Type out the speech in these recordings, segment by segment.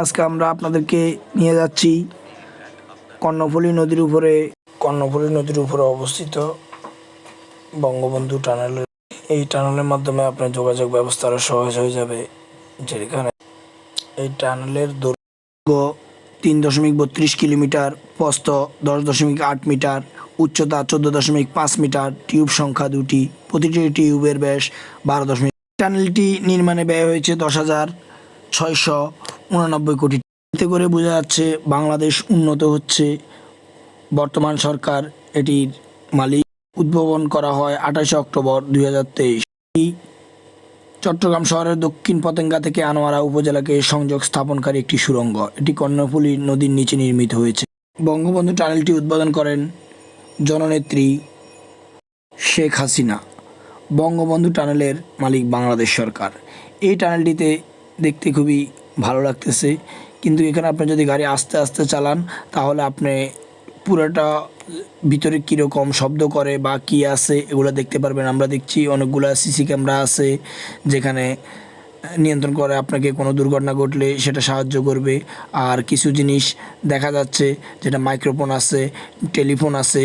আজকে আমরা আপনাদেরকে নিয়ে যাচ্ছি কর্ণফুলী নদীর উপরে অবস্থিত বঙ্গবন্ধু টানেল। এই টানেলের মাধ্যমে আপনার যোগাযোগ ব্যবস্থা আরও সহজ হয়ে যাবে। যেখানে এই টানেলের দৈর্ঘ্য 3.32 কিলোমিটার, প্রস্থ 10.8 মিটার, উচ্চতা 14.5 মিটার, টিউব সংখ্যা 2টি, প্রতিটি টিউবের ব্যাস 12 টানেলটি নির্মাণে ব্যয় হয়েছে 10,699 কোটি। এতে করে বোঝা যাচ্ছে বাংলাদেশ উন্নত হচ্ছে। বর্তমান সরকার এটির মালিক। উদ্ভাবন করা হয় 28 অক্টোবর 2023। চট্টগ্রাম শহরের দক্ষিণ পতেঙ্গা থেকে আনোয়ারা উপজেলাকে সংযোগ স্থাপনকারী একটি সুড়ঙ্গ। এটি কর্ণফুলী নদীর নিচে নির্মিত হয়েছে। বঙ্গবন্ধু টানেলটি উদ্বোধন করেন জননেত্রী শেখ হাসিনা। বঙ্গবন্ধু টানেলের মালিক বাংলাদেশ সরকার। এই টানেলটিতে দেখতে খুবই ভালো লাগতেছে, কিন্তু এখানে আপনি যদি গাড়ি আস্তে আস্তে চালান তাহলে আপনি পুরোটা ভিতরে কীরকম শব্দ করে বা কী আছে এগুলো দেখতে পারবেন। আমরা দেখছি অনেকগুলো সিসি ক্যামেরা আছে, যেখানে নিয়ন্ত্রণ করে আপনাকে কোনো দুর্ঘটনা ঘটলে সেটা সাহায্য করবে। আর কিছু জিনিস দেখা যাচ্ছে, যেটা মাইক্রোফোন আছে, টেলিফোন আছে,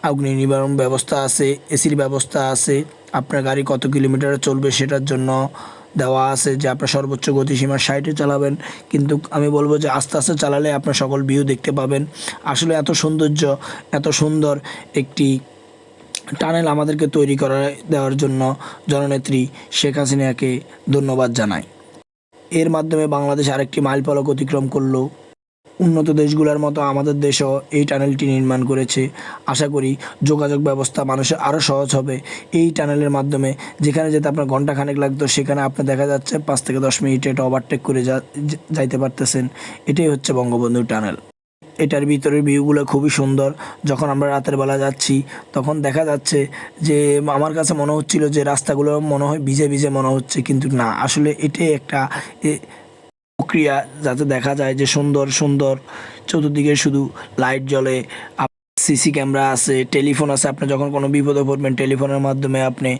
অগ্নি নিবারণ ব্যবস্থা আছে, এসির ব্যবস্থা আছে। আপনার গাড়ি কত কিলোমিটারে চলবে সেটার জন্য দেওয়া আছে, যে আপনার সর্বোচ্চ গতিসীমা 60-এ চালাবেন। কিন্তু আমি বলবো যে আস্তে আস্তে চালালে আপনার সকল ভিউ দেখতে পাবেন। আসলে এত সুন্দর একটি টানেল আমাদেরকে তৈরি করে দেওয়ার জন্য জননেত্রী শেখ হাসিনাকে ধন্যবাদ জানাই। এর মাধ্যমে বাংলাদেশ আরেকটি মাইলফলক অতিক্রম করলো। উন্নত দেশগুলোর মতো আমাদের দেশও এই টানেলটি নির্মাণ করেছে। আশা করি যোগাযোগ ব্যবস্থা মানুষের আরও সহজ হবে এই টানেলের মাধ্যমে। যেখানে যেতে আপনার ঘন্টাখানেক লাগতো, সেখানে আপনি দেখা যাচ্ছে 5 থেকে 10 মিনিটে এটা ওভারটেক করে যাইতে পারতেছেন। এটাই হচ্ছে বঙ্গবন্ধু টানেল। এটার ভিতরের ভিউগুলো খুবই সুন্দর। যখন আমরা রাতের বেলা যাচ্ছি তখন দেখা যাচ্ছে যে আমার কাছে মনে হচ্ছিল যে রাস্তাগুলো মনে হয় ভিজে ভিজে মনে হচ্ছে, কিন্তু না, আসলে এটাই একটা প্রক্রিয়া, যাতে দেখা যায় যে সুন্দর সুন্দর চতুর্দিকে শুধু লাইট জ্বলে। সিসি ক্যামেরা আছে, টেলিফোন আছে। আপনি যখন কোনো বিপদে পড়বেন টেলিফোনের মাধ্যমে আপনি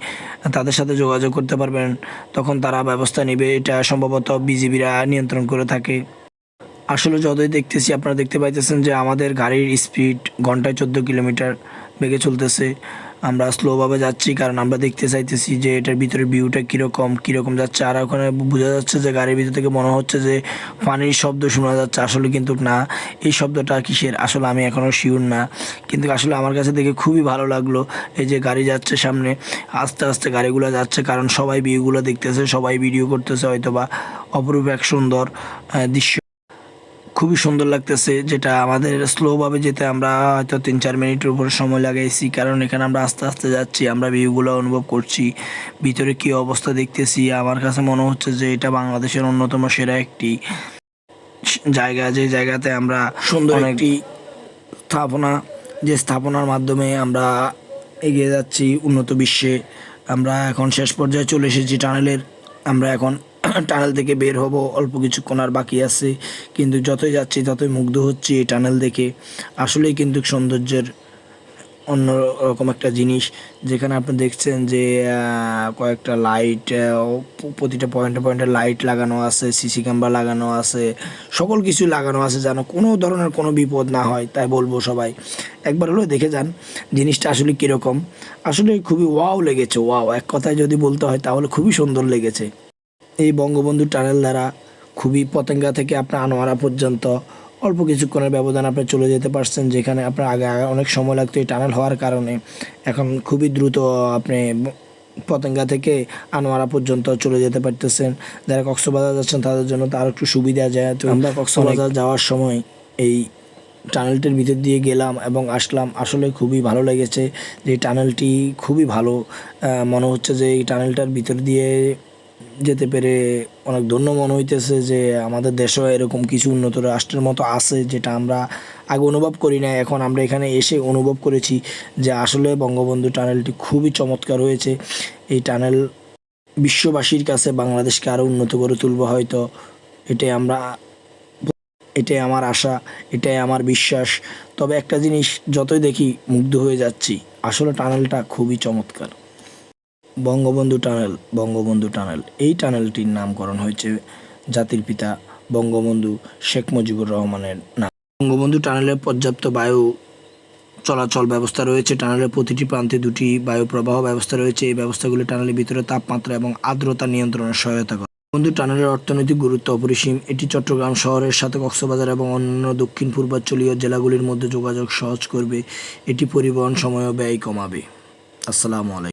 তাদের সাথে যোগাযোগ করতে পারবেন, তখন তারা ব্যবস্থা নেবে। এটা সম্ভবত বিজিবিরা নিয়ন্ত্রণ করে থাকে। আসলে যতই দেখতেছি আপনারা দেখতে পাইতেছেন যে আমাদের গাড়ির স্পিড ঘন্টায় 14 কিলোমিটার বেগে চলতেছে। আমরা স্লোভাবে যাচ্ছি, কারণ আমরা দেখতে চাইতেছি যে এটার ভিতরে ভিউটা কীরকম যাচ্ছে। আর ওখানে বোঝা যাচ্ছে যে গাড়ির ভিতর থেকে মনে হচ্ছে যে পানির শব্দ শোনা যাচ্ছে। আসলে কিন্তু না, এই শব্দটা কিসের আসলে আমি এখনও শিওর না, কিন্তু আসলে আমার কাছে দেখে খুবই ভালো লাগলো। এই যে গাড়ি যাচ্ছে সামনে, আস্তে আস্তে গাড়িগুলো যাচ্ছে, কারণ সবাই ভিউগুলো দেখতেছে, সবাই ভিডিও করতেছে। হয়তোবা অপরূপ এক সুন্দর দৃশ্য, খুবই সুন্দর লাগতেছে। যেটা আমাদের স্লোভাবে যেতে আমরা হয়তো 3-4 মিনিটের উপরে সময় লাগাইছি, কারণ এখানে আমরা আস্তে আস্তে যাচ্ছি, আমরা ভিউগুলো অনুভব করছি, ভিতরে কী অবস্থা দেখতেছি। আমার কাছে মনে হচ্ছে যে এটা বাংলাদেশের অন্যতম সেরা একটি জায়গা, যে জায়গাতে আমরা সুন্দর একটি স্থাপনার মাধ্যমে আমরা এগিয়ে যাচ্ছি উন্নত বিশ্বে। আমরা এখন শেষ পর্যায়ে চলে এসেছি টানেলের। আমরা এখন টানেল থেকে বের হব, অল্প কিছুক্ষণ আর বাকি আছে, কিন্তু যতই যাচ্ছি ততই মুগ্ধ হচ্ছি এই টানেল দেখে। আসলেই কিন্তু সৌন্দর্যের অন্যরকম একটা জিনিস, যেখানে আপনি দেখছেন যে কয়েকটা লাইট, প্রতিটা পয়েন্টে পয়েন্টে লাইট লাগানো আছে, সিসি ক্যামেরা লাগানো আছে, সকল কিছু লাগানো আছে যেন কোনো ধরনের কোনো বিপদ না হয়। তাই বলবো সবাই একবার হলেও দেখে যান জিনিসটা আসলে কীরকম। আসলে খুবই ওয়াও লেগেছে, ওয়াও এক কথায় যদি বলতে হয় তাহলে খুবই সুন্দর লেগেছে। এই বঙ্গবন্ধু টানেল দ্বারা খুবই পতেঙ্গা থেকে আপনার আনোয়ারা পর্যন্ত অল্প কিছুক্ষণের ব্যবধান আপনি চলে যেতে পারছেন, যেখানে আপনার আগে অনেক সময় লাগতো। এই টানেল হওয়ার কারণে এখন খুবই দ্রুত আপনি পতেঙ্গা থেকে আনোয়ারা পর্যন্ত চলে যেতে পারতেছেন। যারা কক্সবাজার যাচ্ছেন তাদের জন্য তো আরও একটু সুবিধা, যেহেতু আমরা কক্সবাজার যাওয়ার সময় এই টানেলটির ভিতর দিয়ে গেলাম এবং আসলাম। আসলে খুবই ভালো লেগেছে যে টানেলটি খুবই ভালো। মনে হচ্ছে যে এই টানেলটার ভিতর দিয়ে যেতে পেরে অনেক ধন্য মনে হইতেছে যে আমাদের দেশেও এরকম কিছু উন্নত রাষ্ট্রের মতো আছে, যেটা আমরা আগে অনুভব করি না। এখন আমরা এখানে এসে অনুভব করেছি যে আসলে বঙ্গবন্ধু টানেলটি খুবই চমৎকার হয়েছে। এই টানেল বিশ্ববাসীর কাছে বাংলাদেশকে আরও উন্নত করে তুলব হয়তো। এটাই আমার আশা, এটাই আমার বিশ্বাস। তবে একটা জিনিস যতই দেখি মুগ্ধ হয়ে যাচ্ছি, আসলে টানেলটা খুবই চমৎকার। বঙ্গবন্ধু টানেল এই টানেলটির নামকরণ হয়েছে জাতির পিতা বঙ্গবন্ধু শেখ মুজিবুর রহমানের নাম। বঙ্গবন্ধু টানেলে পর্যাপ্ত বায়ু চলাচল ব্যবস্থা রয়েছে। টানেলের প্রতিটি প্রান্তে দুটি বায়ু প্রবাহ ব্যবস্থা রয়েছে। এই ব্যবস্থাগুলি টানেলের ভিতরে তাপমাত্রা এবং আর্দ্রতা নিয়ন্ত্রণে সহায়তা করে। বঙ্গবন্ধু টানেলের অর্থনৈতিক গুরুত্ব অপরিসীম। এটি চট্টগ্রাম শহরের সাথে কক্সবাজার এবং অন্যান্য দক্ষিণ পূর্বাঞ্চলীয় জেলাগুলির মধ্যে যোগাযোগ সহজ করবে। এটি পরিবহন সময় ও ব্যয় কমাবে। আসসালামু আলাইকুম।